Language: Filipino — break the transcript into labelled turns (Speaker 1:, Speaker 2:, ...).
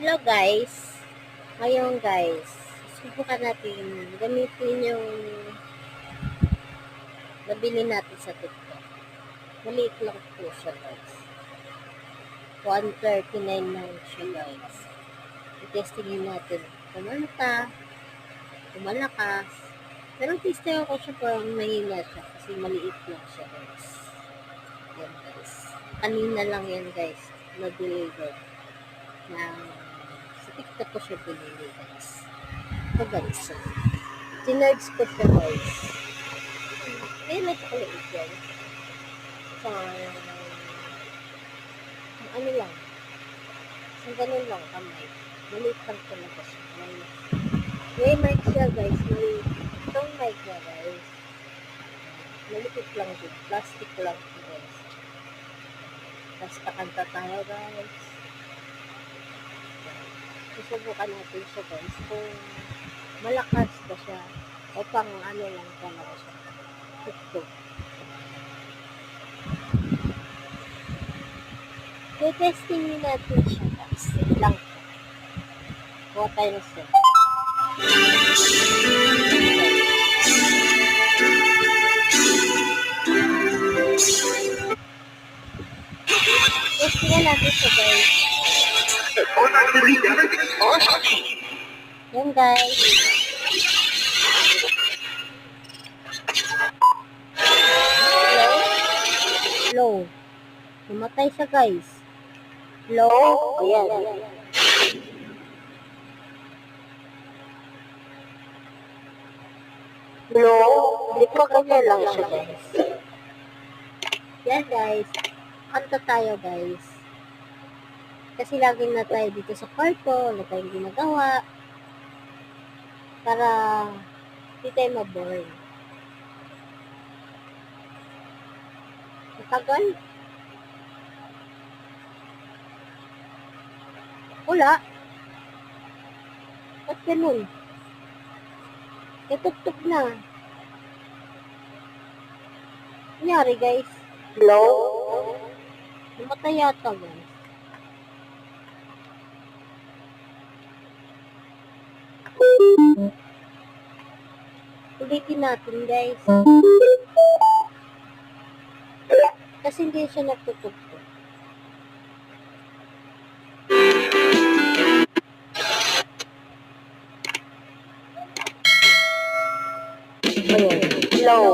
Speaker 1: Hello guys. Ngayon guys, subukan natin gamitin yung nabili natin sa TikTok. Maliit lang po siya guys. 139 lang siya guys. I-testingin natin kung malakas. Pero testing ako siya parang mahina siya kasi maliit lang siya guys. Yan guys. Kanina lang yan guys. Na-deliver ng sa TikTok ko siya binili guys. Ito guys. Tinurge ko siya guys. Ayun na chocolate yan. Sa ano lang. Sa ganun lang kamay. Maliit lang talaga siya. May mic siya guys. May itong mic niya guys. Malipit lang din. Plastic lang guys. Tapos kakanta tayo guys. Susubukan natin siya guys. Kung malakas ba siya. O pang ano lang talaga siya. TikTok. I-testing natin siya guys. Wait lang. Kuha tayo na siya. Testing natin siya guys. Yan guys. Low. Namatay siya guys. Low. Ayan. Low. Hindi po ganyan lang siya guys. Yan guys. Kanta tayo guys. Kasi laging na tayo dito sa kwarto. Wala tayong ginagawa. Para hindi tayo maboard. Matagal. Wala. Ba't ganun? Tutugtog na. Nangyari guys. Low. Namatay yata guys. Ulitin natin guys. Kasi hindi siya nagtutugtog. Ayan. Low.